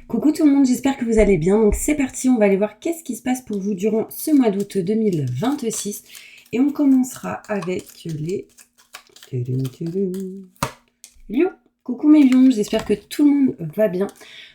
Coucou tout le monde, j'espère que vous allez bien. Donc c'est parti, on va aller voir qu'est-ce qui se passe pour vous durant ce mois d'août 2026. Et on commencera avec les lions. Coucou mes lions, j'espère que tout le monde va bien.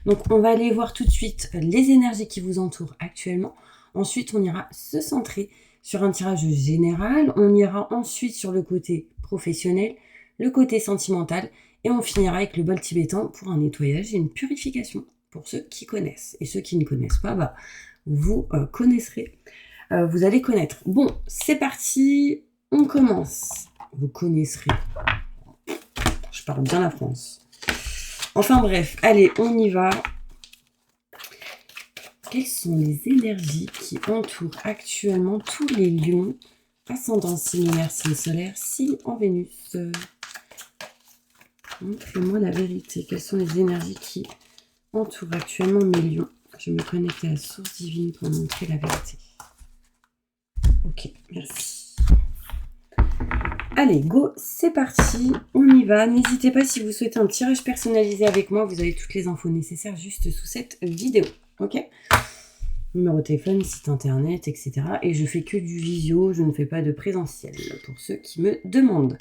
Donc on va aller voir tout de suite les énergies qui vous entourent actuellement. Ensuite, on ira se centrer sur un tirage général. On ira ensuite sur le côté professionnel, le côté sentimental. Et on finira avec le bol tibétain pour un nettoyage et une purification. Pour ceux qui connaissent. Et ceux qui ne connaissent pas, bah, vous connaisserez. Vous allez connaître. Bon, c'est parti. On commence. Vous connaisserez. Je parle bien la France. Enfin bref, allez, on y va. Quelles sont les énergies qui entourent actuellement tous les lions, ascendant signe lunaire, signe solaire, signe en Vénus? Montrez-moi la vérité. Quelles sont les énergies qui entourent actuellement mes lions? Je me connecte à la source divine pour montrer la vérité. Ok, merci. Allez, go, c'est parti, on y va. N'hésitez pas si vous souhaitez un tirage personnalisé avec moi, vous avez toutes les infos nécessaires juste sous cette vidéo. Ok? Numéro de téléphone, site internet, etc. Et je fais que du visio, je ne fais pas de présentiel, pour ceux qui me demandent.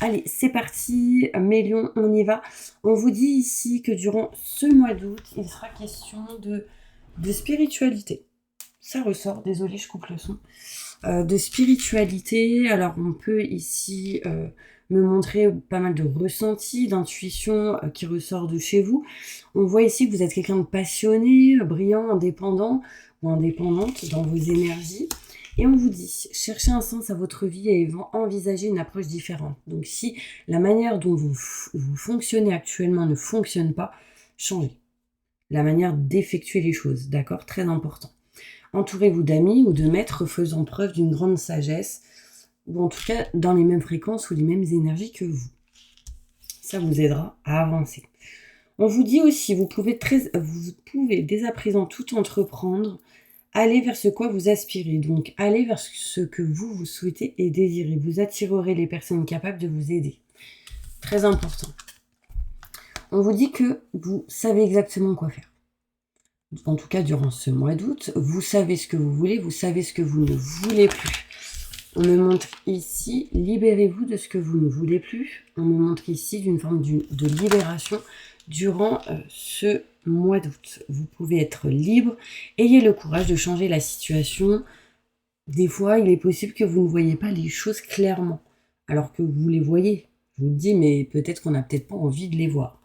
Allez, c'est parti, mes lions, on y va. On vous dit ici que durant ce mois d'août, il sera question de spiritualité. Ça ressort, désolé, je coupe le son. De spiritualité, alors on peut ici me montrer pas mal de ressentis, d'intuition qui ressort de chez vous. On voit ici que vous êtes quelqu'un de passionné, brillant, indépendant ou indépendante dans vos énergies. Et on vous dit, cherchez un sens à votre vie et envisagez une approche différente. Donc si la manière dont vous fonctionnez actuellement ne fonctionne pas, changez la manière d'effectuer les choses, d'accord? Très important. Entourez-vous d'amis ou de maîtres faisant preuve d'une grande sagesse, ou en tout cas dans les mêmes fréquences ou les mêmes énergies que vous. Ça vous aidera à avancer. On vous dit aussi, vous pouvez dès à présent tout entreprendre, aller vers ce quoi vous aspirez. Donc, allez vers ce que vous souhaitez et désirez. Vous attirerez les personnes capables de vous aider. Très important. On vous dit que vous savez exactement quoi faire. En tout cas, durant ce mois d'août, vous savez ce que vous voulez, vous savez ce que vous ne voulez plus. On me montre ici, libérez-vous de ce que vous ne voulez plus. On me montre ici d'une forme de libération durant ce mois d'août. Vous pouvez être libre, ayez le courage de changer la situation. Des fois, il est possible que vous ne voyez pas les choses clairement, alors que vous les voyez. Je vous le dis, mais peut-être qu'on n'a peut-être pas envie de les voir.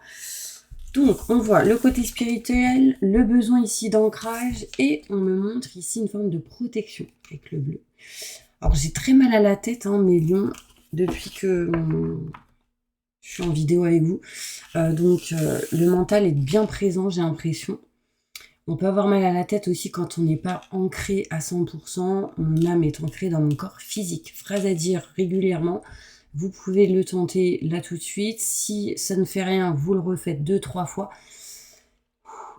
Donc, on voit le côté spirituel, le besoin ici d'ancrage, et on me montre ici une forme de protection avec le bleu. Alors, j'ai très mal à la tête, mes lions, depuis que je suis en vidéo avec vous. Donc, le mental est bien présent, j'ai l'impression. On peut avoir mal à la tête aussi quand on n'est pas ancré à 100%. Mon âme est ancrée dans mon corps physique. Phrase à dire régulièrement. Vous pouvez le tenter là tout de suite. Si ça ne fait rien, vous le refaites 2-3 fois.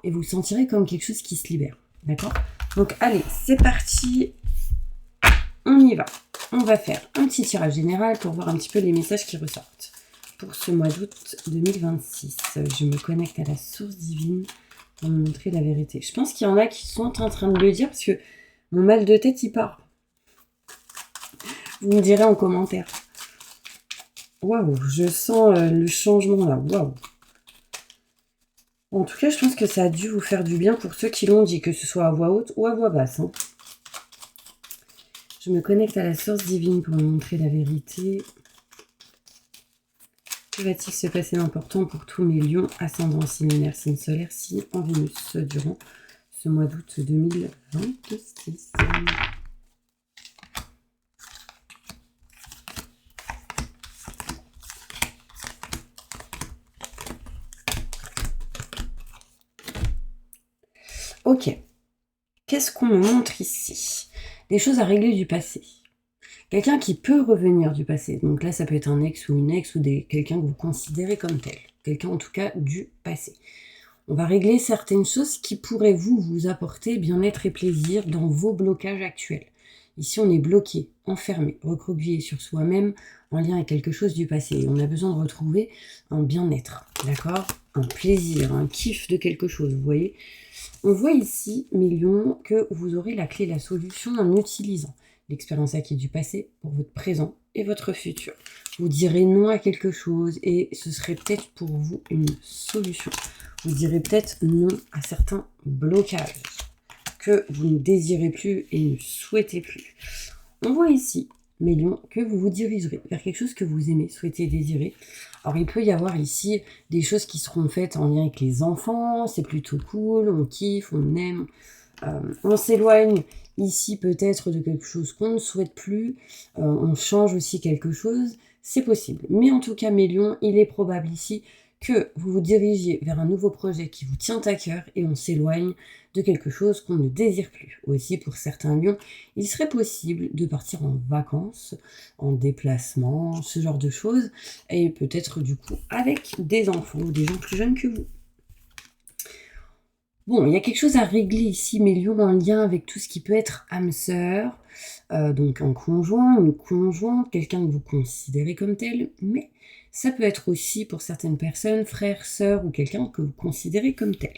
Et vous sentirez comme quelque chose qui se libère. D'accord? Donc allez, c'est parti. On y va. On va faire un petit tirage général pour voir un petit peu les messages qui ressortent. Pour ce mois d'août 2026. Je me connecte à la source divine pour me montrer la vérité. Je pense qu'il y en a qui sont en train de le dire parce que mon mal de tête, il part. Vous me direz en commentaire. Waouh, je sens le changement là, waouh. En tout cas, je pense que ça a dû vous faire du bien pour ceux qui l'ont dit, que ce soit à voix haute ou à voix basse. Je me connecte à la source divine pour me montrer la vérité. Que va-t-il se passer d'important pour tous mes lions, ascendant signe lunaire, signe solaire, signe en Vénus, durant ce mois d'août 2026? Ok, qu'est-ce qu'on me montre ici? Des choses à régler du passé. Quelqu'un qui peut revenir du passé. Donc là, ça peut être un ex ou une ex ou quelqu'un que vous considérez comme tel. Quelqu'un en tout cas du passé. On va régler certaines choses qui pourraient vous apporter bien-être et plaisir dans vos blocages actuels. Ici, on est bloqué, enfermé, recroquevillé sur soi-même en lien avec quelque chose du passé. Et on a besoin de retrouver un bien-être, d'accord? Un plaisir, un kiff de quelque chose, vous voyez? On voit ici, mes lions, que vous aurez la clé, la solution en utilisant l'expérience acquise du passé pour votre présent et votre futur. Vous direz non à quelque chose et ce serait peut-être pour vous une solution. Vous direz peut-être non à certains blocages que vous ne désirez plus et ne souhaitez plus. On voit ici, mes lions, que vous vous dirigerez vers quelque chose que vous aimez, souhaitez, désirez. Alors, il peut y avoir ici des choses qui seront faites en lien avec les enfants, c'est plutôt cool, on kiffe, on aime, on s'éloigne ici peut-être de quelque chose qu'on ne souhaite plus, on change aussi quelque chose, c'est possible. Mais en tout cas, mes lions, il est probable ici que vous vous dirigiez vers un nouveau projet qui vous tient à cœur et on s'éloigne de quelque chose qu'on ne désire plus. Aussi, pour certains lions, il serait possible de partir en vacances, en déplacement, ce genre de choses, et peut-être du coup avec des enfants ou des gens plus jeunes que vous. Bon, il y a quelque chose à régler ici, mes lions, en lien avec tout ce qui peut être âme sœur, donc un conjoint, une conjointe, quelqu'un que vous considérez comme tel, mais ça peut être aussi pour certaines personnes, frère, sœur ou quelqu'un que vous considérez comme tel.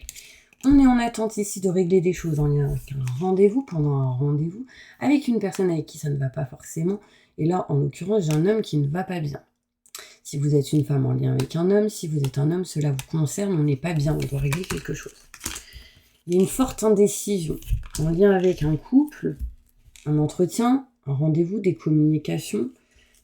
On est en attente ici de régler des choses en lien avec un rendez-vous, pendant un rendez-vous, avec une personne avec qui ça ne va pas forcément. Et là, en l'occurrence, j'ai un homme qui ne va pas bien. Si vous êtes une femme en lien avec un homme, si vous êtes un homme, cela vous concerne, on n'est pas bien, on doit régler quelque chose. Il y a une forte indécision en lien avec un couple, un entretien, un rendez-vous, des communications.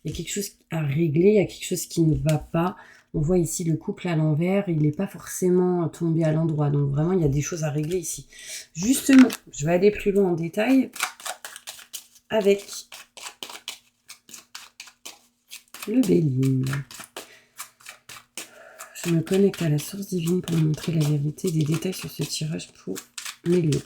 Il y a quelque chose à régler, il y a quelque chose qui ne va pas. On voit ici le couple à l'envers, il n'est pas forcément tombé à l'endroit. Donc vraiment, il y a des choses à régler ici. Justement, je vais aller plus loin en détail avec le Bélier. Je me connecte à la source divine pour montrer la vérité des détails sur ce tirage pour mes lions.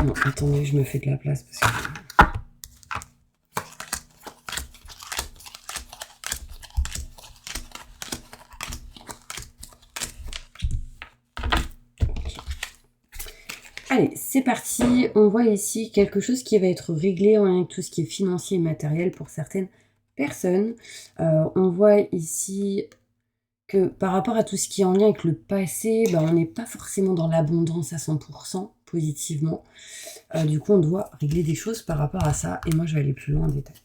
Non, attendez, je me fais de la place parce que... Allez, c'est parti. On voit ici quelque chose qui va être réglé en lien avec tout ce qui est financier et matériel pour certaines personnes. On voit ici que par rapport à tout ce qui est en lien avec le passé, on n'est pas forcément dans l'abondance à 100% positivement. Du coup, on doit régler des choses par rapport à ça. Et moi, je vais aller plus loin en détail.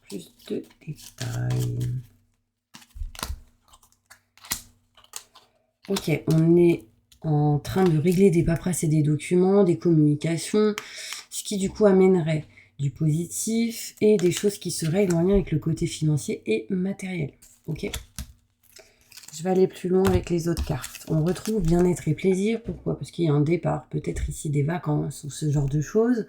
Plus de détails. Ok, on est en train de régler des paperasses et des documents, des communications, ce qui du coup amènerait du positif et des choses qui se règlent en lien avec le côté financier et matériel. Ok. Je vais aller plus loin avec les autres cartes. On retrouve bien-être et plaisir. Pourquoi? Parce qu'il y a un départ, peut-être ici des vacances ou ce genre de choses.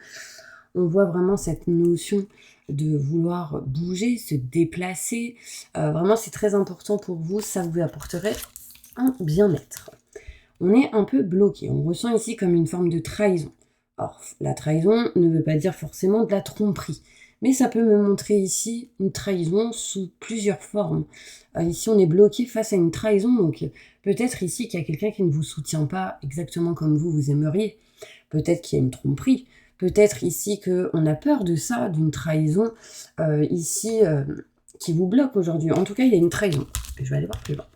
On voit vraiment cette notion de vouloir bouger, se déplacer. Vraiment, c'est très important pour vous. Ça vous apporterait un bien-être. On est un peu bloqué. On ressent ici comme une forme de trahison. Or, la trahison ne veut pas dire forcément de la tromperie. Mais ça peut me montrer ici une trahison sous plusieurs formes. Ici, on est bloqué face à une trahison. Donc, peut-être ici qu'il y a quelqu'un qui ne vous soutient pas exactement comme vous aimeriez. Peut-être qu'il y a une tromperie. Peut-être ici qu'on a peur de ça, d'une trahison ici qui vous bloque aujourd'hui. En tout cas, il y a une trahison. Je vais aller voir plus loin.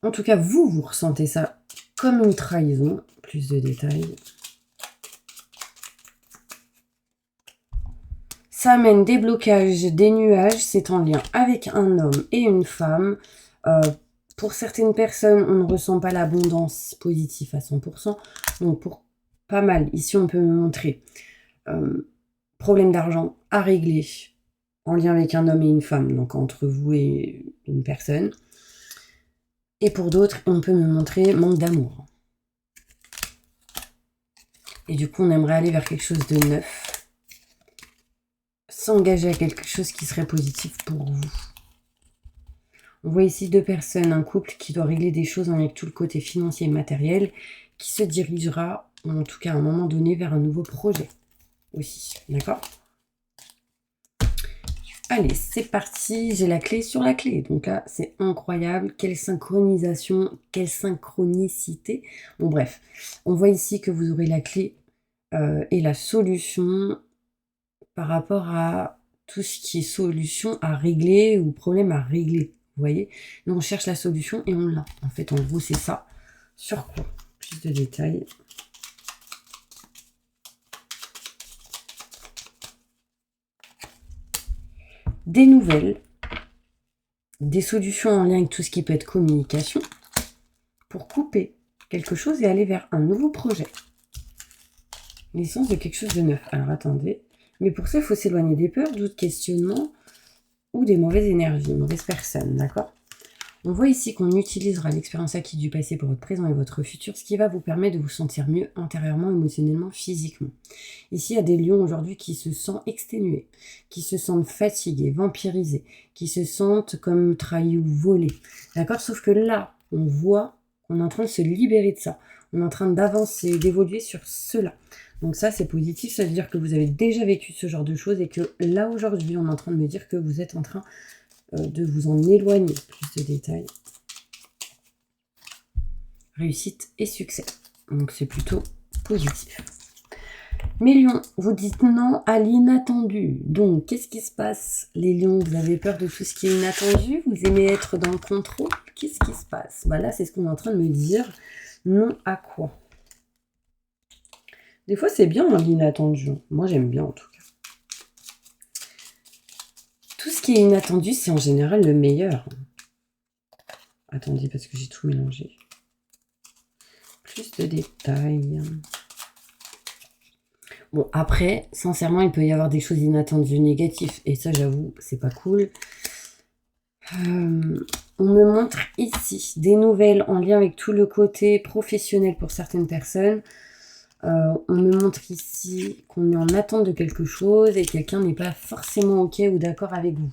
En tout cas, vous ressentez ça comme une trahison. Plus de détails. Ça amène des blocages, des nuages. C'est en lien avec un homme et une femme. Pour certaines personnes, on ne ressent pas l'abondance positive à 100%. Donc, pour pas mal, ici, on peut me montrer problème d'argent à régler en lien avec un homme et une femme. Donc, entre vous et une personne. Et pour d'autres, on peut me montrer manque d'amour. Et du coup, on aimerait aller vers quelque chose de neuf. S'engager à quelque chose qui serait positif pour vous. On voit ici deux personnes, un couple qui doit régler des choses avec tout le côté financier et matériel, qui se dirigera, en tout cas à un moment donné, vers un nouveau projet aussi. D'accord? Allez, c'est parti, j'ai la clé sur la clé. Donc là, c'est incroyable. Quelle synchronisation, quelle synchronicité. Bon, bref, on voit ici que vous aurez la clé et la solution par rapport à tout ce qui est solution à régler ou problème à régler. Vous voyez? Nous, on cherche la solution et on l'a. En fait, en gros, c'est ça. Sur quoi? Plus de détails. Des nouvelles, des solutions en lien avec tout ce qui peut être communication pour couper quelque chose et aller vers un nouveau projet. L'essence de quelque chose de neuf. Alors attendez, mais pour ça, il faut s'éloigner des peurs, doutes, questionnements ou des mauvaises énergies, mauvaises personnes, d'accord? On voit ici qu'on utilisera l'expérience acquise du passé pour votre présent et votre futur, ce qui va vous permettre de vous sentir mieux intérieurement, émotionnellement, physiquement. Ici, il y a des lions aujourd'hui qui se sentent exténués, qui se sentent fatigués, vampirisés, qui se sentent comme trahis ou volés. D'accord? Sauf que là, on voit qu'on est en train de se libérer de ça. On est en train d'avancer, d'évoluer sur cela. Donc ça, c'est positif. Ça veut dire que vous avez déjà vécu ce genre de choses et que là, aujourd'hui, on est en train de me dire que vous êtes en train de vous en éloigner. Plus de détails. Réussite et succès. Donc c'est plutôt positif. Mais lions, vous dites non à l'inattendu. Donc, qu'est-ce qui se passe? Les lions, vous avez peur de tout ce qui est inattendu? Vous aimez être dans le contrôle? Qu'est-ce qui se passe? Bah là, c'est ce qu'on est en train de me dire. Non à quoi? Des fois, c'est bien l'inattendu. Moi, j'aime bien en tout cas. Tout ce qui est inattendu, c'est en général le meilleur. Attendez, parce que j'ai tout mélangé. Plus de détails. Bon, après, sincèrement, il peut y avoir des choses inattendues négatives. Et ça, j'avoue, c'est pas cool. On me montre ici des nouvelles en lien avec tout le côté professionnel pour certaines personnes. On me montre ici qu'on est en attente de quelque chose et quelqu'un n'est pas forcément OK ou d'accord avec vous.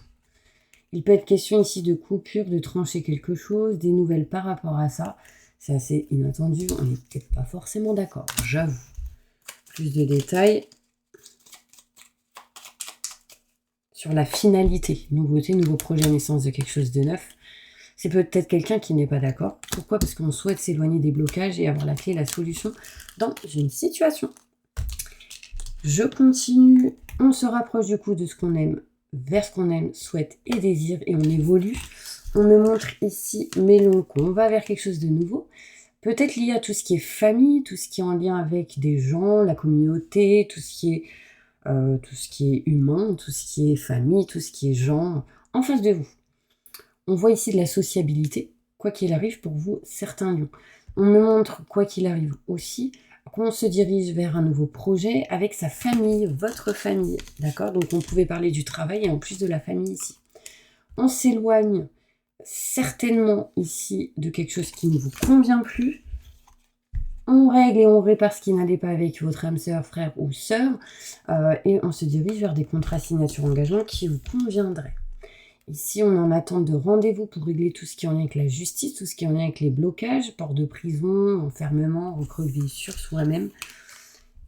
Il peut être question ici de coupure, de trancher quelque chose, des nouvelles par rapport à ça. C'est assez inattendu, on n'est peut-être pas forcément d'accord, j'avoue. Plus de détails sur la finalité. Nouveauté, nouveau projet, naissance de quelque chose de neuf. C'est peut-être quelqu'un qui n'est pas d'accord. Pourquoi? Parce qu'on souhaite s'éloigner des blocages et avoir la clé et la solution dans une situation. Je continue. On se rapproche du coup de ce qu'on aime, vers ce qu'on aime, souhaite et désire, et on évolue. On me montre ici Mélon qu'on va vers quelque chose de nouveau. Peut-être lié à tout ce qui est famille, tout ce qui est en lien avec des gens, la communauté, tout ce qui est humain, tout ce qui est famille, tout ce qui est gens en face de vous. On voit ici de la sociabilité, quoi qu'il arrive pour vous, certains lions. On me montre, quoi qu'il arrive aussi, qu'on se dirige vers un nouveau projet avec sa famille, votre famille, d'accord? Donc on pouvait parler du travail et en plus de la famille ici. On s'éloigne certainement ici de quelque chose qui ne vous convient plus. On règle et on répare ce qui n'allait pas avec votre âme sœur, frère ou sœur, et on se dirige vers des contrats signature engagement qui vous conviendraient. Ici, on est en attente de rendez-vous pour régler tout ce qui est en lien avec la justice, tout ce qui est en lien avec les blocages, port de prison, enfermement, recroquevillé sur soi-même.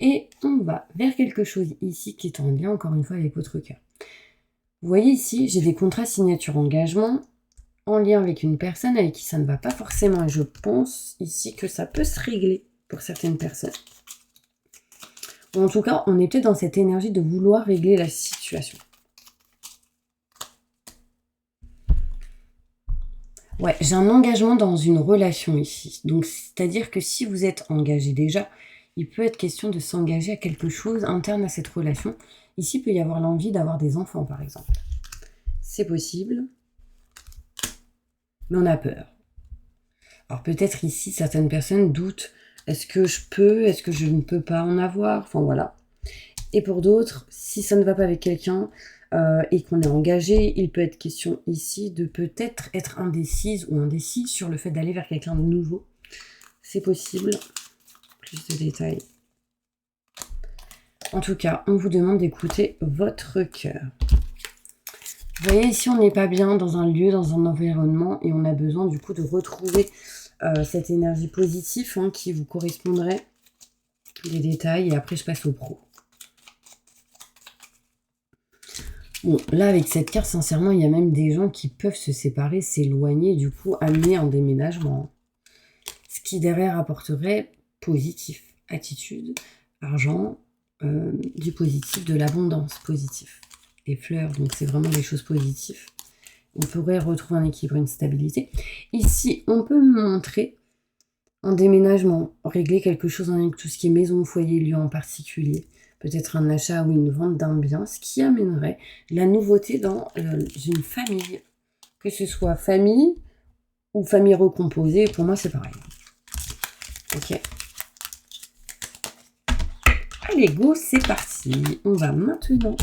Et on va vers quelque chose ici qui est en lien, encore une fois, avec votre cœur. Vous voyez ici, j'ai des contrats signature engagement en lien avec une personne avec qui ça ne va pas forcément. Et je pense ici que ça peut se régler pour certaines personnes. Ou en tout cas, on est peut-être dans cette énergie de vouloir régler la situation. Ouais, j'ai un engagement dans une relation ici. Donc, c'est-à-dire que si vous êtes engagé déjà, il peut être question de s'engager à quelque chose interne à cette relation. Ici, il peut y avoir l'envie d'avoir des enfants, par exemple. C'est possible, mais on a peur. Alors, peut-être ici, certaines personnes doutent. Est-ce que je peux? Est-ce que je ne peux pas en avoir? Enfin, voilà. Et pour d'autres, si ça ne va pas avec quelqu'un, et qu'on est engagé, il peut être question ici de peut-être être indécise ou indécis sur le fait d'aller vers quelqu'un de nouveau. C'est possible. Plus de détails. En tout cas, on vous demande d'écouter votre cœur. Vous voyez, ici, on n'est pas bien dans un lieu, dans un environnement, et on a besoin du coup de retrouver cette énergie positive qui vous correspondrait. Les détails, et après je passe au pro. Bon, là, avec cette carte, sincèrement, il y a même des gens qui peuvent se séparer, s'éloigner, du coup, amener un déménagement. Ce qui, derrière, apporterait positif. Attitude, argent, du positif, de l'abondance, positif. Les fleurs, donc c'est vraiment des choses positives. On pourrait retrouver un équilibre, une stabilité. Ici, on peut montrer un déménagement, régler quelque chose avec tout ce qui est maison, foyer, lieu en particulier. Peut-être un achat ou une vente d'un bien, ce qui amènerait la nouveauté dans une famille. Que ce soit famille ou famille recomposée, pour moi c'est pareil. Ok. Allez, go, c'est parti. On va maintenant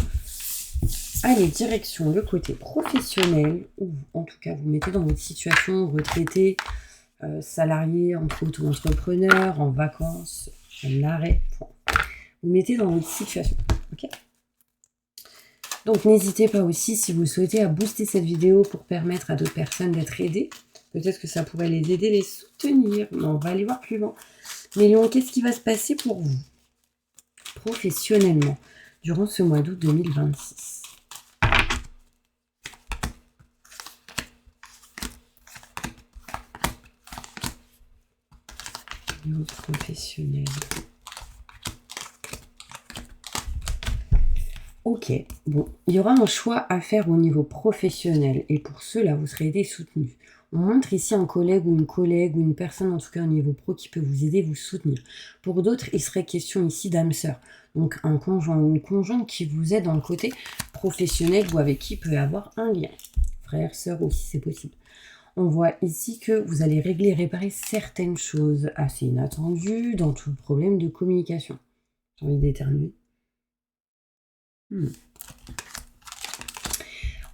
aller direction le côté professionnel, ou en tout cas vous mettez dans votre situation retraité, salarié, entre auto-entrepreneur, en vacances, en arrêt. Vous mettez dans votre situation. Ok. Donc n'hésitez pas aussi, si vous souhaitez, à booster cette vidéo pour permettre à d'autres personnes d'être aidées. Peut-être que ça pourrait les aider, les soutenir. Mais on va aller voir plus loin. Mais Lion, qu'est-ce qui va se passer pour vous professionnellement durant ce mois d'août 2026? Lion professionnel. Ok, bon, il y aura un choix à faire au niveau professionnel et pour cela, vous serez aidé et soutenu. On montre ici un collègue ou une personne, en tout cas au niveau pro, qui peut vous aider, vous soutenir. Pour d'autres, il serait question ici d'âme sœur. Donc un conjoint ou une conjointe qui vous aide dans le côté professionnel ou avec qui peut y avoir un lien. Frère, sœur aussi, c'est possible. On voit ici que vous allez régler et réparer certaines choses assez inattendues dans tout le problème de communication. J'ai envie d'éternuer.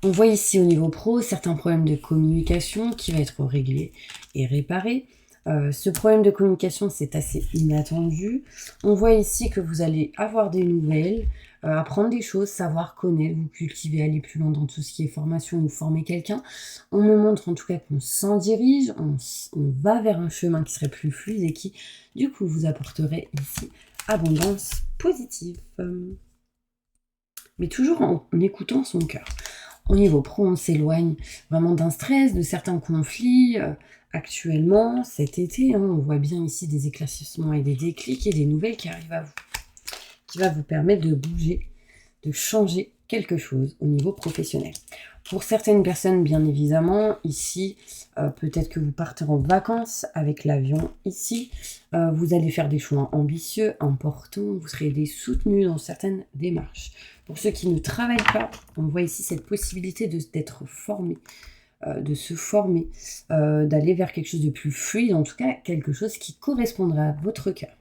On voit ici au niveau pro certains problèmes de communication qui va être réglés et réparés. Ce problème de communication, c'est assez inattendu. On voit ici que vous allez avoir des nouvelles, apprendre des choses, savoir connaître, vous cultiver, aller plus loin dans tout ce qui est formation ou former quelqu'un. On me montre en tout cas qu'on s'en dirige, on va vers un chemin qui serait plus fluide et qui, du coup, vous apporterait ici abondance positive. Mais toujours en écoutant son cœur. Au niveau pro, on s'éloigne vraiment d'un stress, de certains conflits. Actuellement, cet été, on voit bien ici des éclaircissements et des déclics et des nouvelles qui arrivent à vous, qui va vous permettre de bouger, de changer quelque chose au niveau professionnel. Pour certaines personnes, bien évidemment, ici, peut-être que vous partez en vacances avec l'avion ici. Vous allez faire des choix ambitieux, importants. Vous serez aidés, soutenus dans certaines démarches. Pour ceux qui ne travaillent pas, on voit ici cette possibilité d'être formé, de se former, d'aller vers quelque chose de plus fluide, en tout cas quelque chose qui correspondra à votre cœur.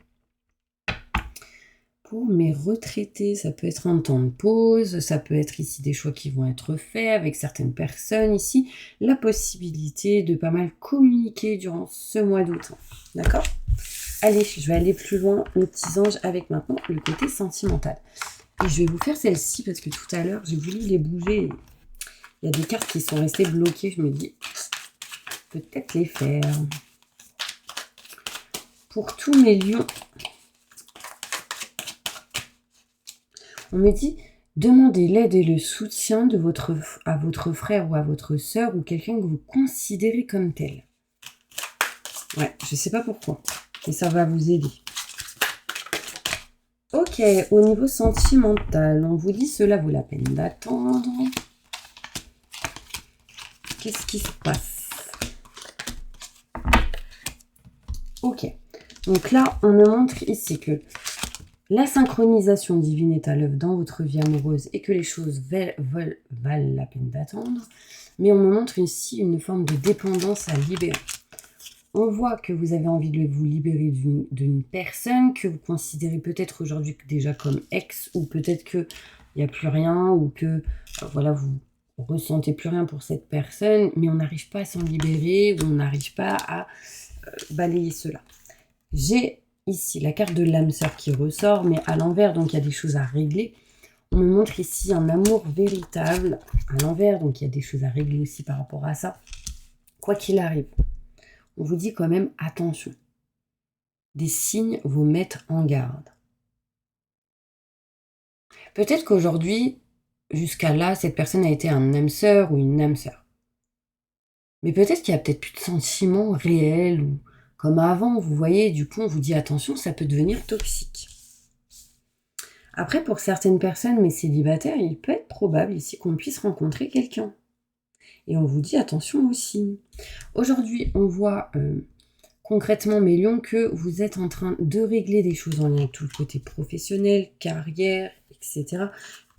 Pour mes retraités, ça peut être un temps de pause, ça peut être ici des choix qui vont être faits avec certaines personnes ici, la possibilité de pas mal communiquer durant ce mois d'août. D'accord ? Allez, je vais aller plus loin, mes petits anges, avec maintenant le côté sentimental. Et je vais vous faire celle-ci parce que tout à l'heure, j'ai voulu les bouger. Il y a des cartes qui sont restées bloquées. Je me dis, peut-être les faire. Pour tous mes lions, on me dit, demandez l'aide et le soutien à votre frère ou à votre sœur ou quelqu'un que vous considérez comme tel. Ouais, je ne sais pas pourquoi, mais ça va vous aider. Ok, au niveau sentimental, on vous dit cela vaut la peine d'attendre. Qu'est-ce qui se passe? Ok, donc là, on me montre ici que la synchronisation divine est à l'œuvre dans votre vie amoureuse et que les choses valent la peine d'attendre. Mais on me montre ici une forme de dépendance à libérer. On voit que vous avez envie de vous libérer d'une personne que vous considérez peut-être aujourd'hui déjà comme ex, ou peut-être qu'il n'y a plus rien, ou que voilà, vous ressentez plus rien pour cette personne, mais on n'arrive pas à s'en libérer, ou on n'arrive pas à balayer cela. J'ai ici la carte de l'âme sœur qui ressort, mais à l'envers, donc il y a des choses à régler. On me montre ici un amour véritable à l'envers, donc il y a des choses à régler aussi par rapport à ça. Quoi qu'il arrive, on vous dit quand même attention. Des signes vous mettent en garde. Peut-être qu'aujourd'hui, jusqu'à là, cette personne a été un âme sœur ou une âme sœur. Mais peut-être qu'il y a peut-être plus de sentiments réels ou comme avant, vous voyez, du coup, on vous dit attention, ça peut devenir toxique. Après, pour certaines personnes, mais célibataires, il peut être probable ici qu'on puisse rencontrer quelqu'un. Et on vous dit attention aussi. Aujourd'hui, on voit concrètement, mes lions, que vous êtes en train de régler des choses en lien avec tout le côté professionnel, carrière, etc.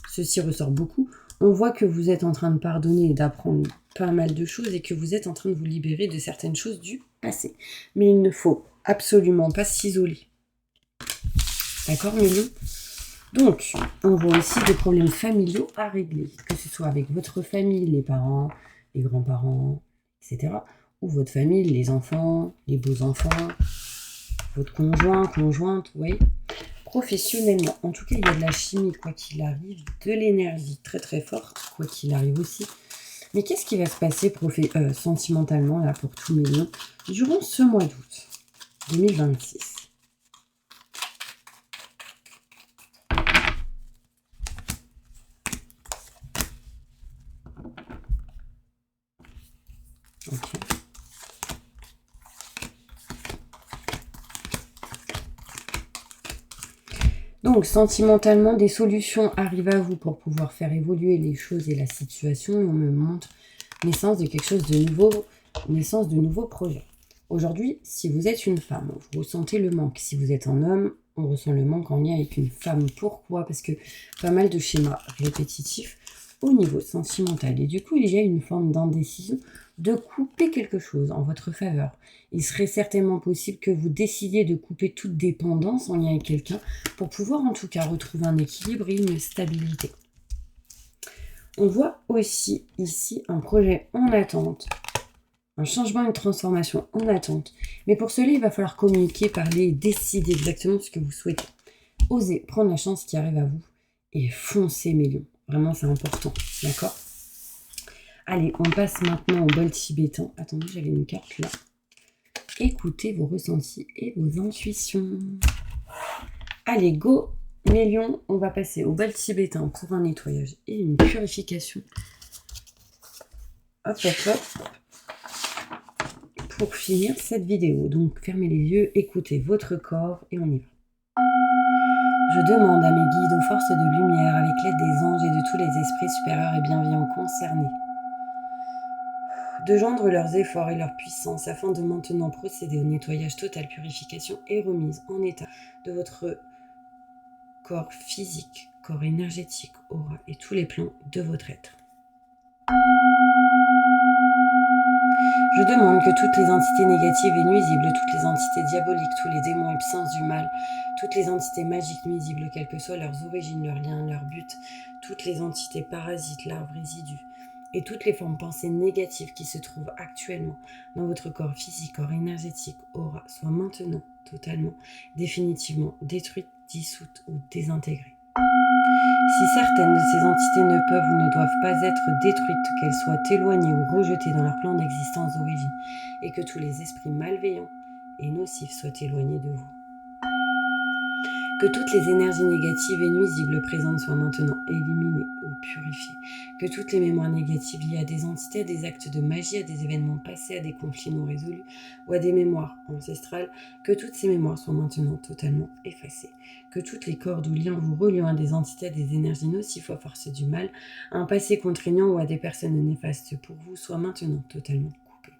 Ceci ressort beaucoup. On voit que vous êtes en train de pardonner et d'apprendre pas mal de choses et que vous êtes en train de vous libérer de certaines choses du passé. Mais il ne faut absolument pas s'isoler. D'accord, mes lions? Donc, on voit aussi des problèmes familiaux à régler, que ce soit avec votre famille, les parents, les grands-parents, etc., ou votre famille, les enfants, les beaux-enfants, votre conjoint, conjointe, vous voyez. Professionnellement, en tout cas, il y a de la chimie, quoi qu'il arrive, de l'énergie très très forte, quoi qu'il arrive aussi. Mais qu'est-ce qui va se passer sentimentalement, là, pour tous mes lions, durant ce mois d'août 2026? Ok. Donc, sentimentalement, des solutions arrivent à vous pour pouvoir faire évoluer les choses et la situation. Et on me montre naissance de quelque chose de nouveau, naissance de nouveaux projets. Aujourd'hui, si vous êtes une femme, vous ressentez le manque. Si vous êtes un homme, on ressent le manque en lien avec une femme. Pourquoi? Parce que pas mal de schémas répétitifs au niveau sentimental. Et du coup, il y a une forme d'indécision de couper quelque chose en votre faveur. Il serait certainement possible que vous décidiez de couper toute dépendance en lien avec quelqu'un pour pouvoir en tout cas retrouver un équilibre et une stabilité. On voit aussi ici un projet en attente, un changement, une transformation en attente. Mais pour cela, il va falloir communiquer, parler, décider exactement ce que vous souhaitez. Osez prendre la chance qui arrive à vous et foncez, mes lions. Vraiment, c'est important, d'accord? Allez, on passe maintenant au bol tibétain. Attendez, j'avais une carte là. Écoutez vos ressentis et vos intuitions. Allez, go, mes lions. On va passer au bol tibétain pour un nettoyage et une purification. Hop, hop, hop. Pour finir cette vidéo. Donc, fermez les yeux, écoutez votre corps et on y va. Je demande à mes guides, aux forces de lumière, avec l'aide des anges et de tous les esprits supérieurs et bienveillants concernés, de joindre leurs efforts et leur puissance afin de maintenant procéder au nettoyage total, purification et remise en état de votre corps physique, corps énergétique, aura et tous les plans de votre être. Je demande que toutes les entités négatives et nuisibles, toutes les entités diaboliques, tous les démons et puissances du mal, toutes les entités magiques nuisibles, quelles que soient leurs origines, leurs liens, leurs buts, toutes les entités parasites, larves, résidus, et toutes les formes pensées négatives qui se trouvent actuellement dans votre corps physique, corps énergétique, aura, soient maintenant totalement, définitivement détruites, dissoutes ou désintégrées. Si certaines de ces entités ne peuvent ou ne doivent pas être détruites, qu'elles soient éloignées ou rejetées dans leur plan d'existence d'origine, et que tous les esprits malveillants et nocifs soient éloignés de vous. Que toutes les énergies négatives et nuisibles présentes soient maintenant éliminées ou purifiées. Que toutes les mémoires négatives liées à des entités, à des actes de magie, à des événements passés, à des conflits non résolus ou à des mémoires ancestrales, que toutes ces mémoires soient maintenant totalement effacées. Que toutes les cordes ou liens vous reliant à des entités, à des énergies nocives, aux forces du mal, à un passé contraignant ou à des personnes néfastes pour vous soient maintenant totalement coupés.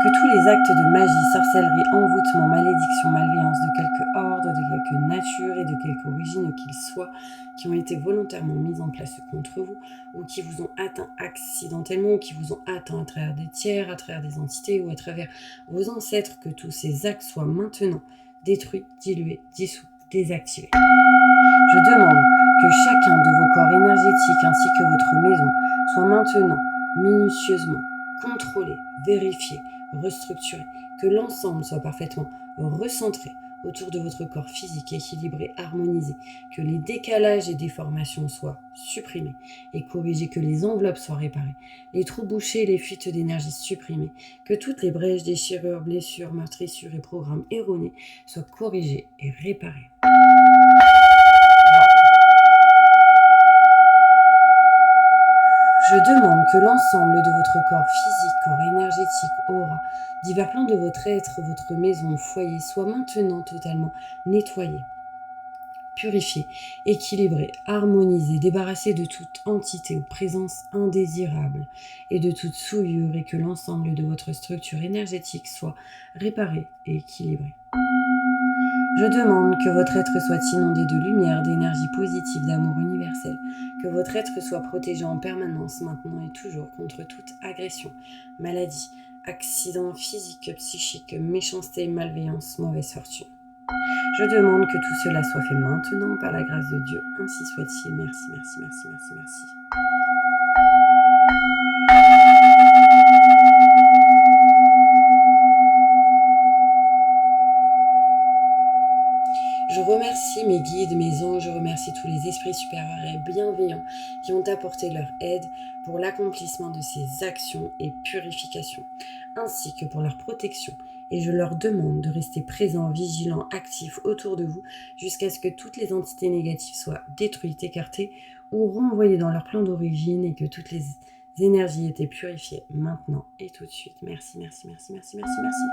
Que tous les actes de magie, sorcellerie, envoûtement, malédiction, malveillance de quelque ordre, de quelque nature et de quelque origine qu'ils soient, qui ont été volontairement mis en place contre vous ou qui vous ont atteint accidentellement ou qui vous ont atteint à travers des tiers, à travers des entités ou à travers vos ancêtres, que tous ces actes soient maintenant détruits, dilués, dissous, désactivés. Je demande que chacun de vos corps énergétiques ainsi que votre maison soit maintenant minutieusement contrôlé, vérifié, restructuré, que l'ensemble soit parfaitement recentré autour de votre corps physique, équilibré, harmonisé, que les décalages et déformations soient supprimés et corrigés, que les enveloppes soient réparées, les trous bouchés et les fuites d'énergie supprimées, que toutes les brèches, déchirures, blessures, meurtrissures et programmes erronés soient corrigés et réparés. que l'ensemble de votre corps physique, corps énergétique, aura, divers plans de votre être, votre maison, foyer, soit maintenant totalement nettoyé, purifié, équilibré, harmonisé, débarrassé de toute entité ou présence indésirable et de toute souillure, et que l'ensemble de votre structure énergétique soit réparé et équilibré. Je demande que votre être soit inondé de lumière, d'énergie positive, d'amour universel, que votre être soit protégé en permanence, maintenant et toujours, contre toute agression, maladie, accident physique, psychique, méchanceté, malveillance, mauvaise fortune. Je demande que tout cela soit fait maintenant par la grâce de Dieu. Ainsi soit-il. Merci, merci, merci, merci, merci. Je remercie mes guides, mes anges, je remercie tous les esprits supérieurs et bienveillants qui ont apporté leur aide pour l'accomplissement de ces actions et purifications, ainsi que pour leur protection. Et je leur demande de rester présents, vigilants, actifs autour de vous, jusqu'à ce que toutes les entités négatives soient détruites, écartées ou renvoyées dans leur plan d'origine, et que toutes les énergies étaient purifiées maintenant et tout de suite. Merci, merci, merci, merci, merci, merci.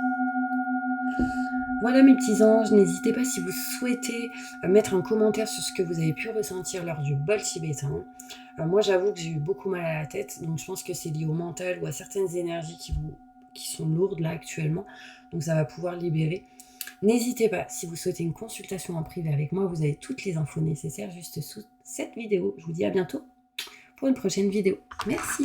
Voilà mes petits anges, n'hésitez pas si vous souhaitez mettre un commentaire sur ce que vous avez pu ressentir lors du bol tibétain. Moi j'avoue que j'ai eu beaucoup mal à la tête, donc je pense que c'est lié au mental ou à certaines énergies qui sont lourdes là actuellement, donc ça va pouvoir libérer. N'hésitez pas, si vous souhaitez une consultation en privé avec moi, vous avez toutes les infos nécessaires juste sous cette vidéo. Je vous dis à bientôt pour une prochaine vidéo. Merci.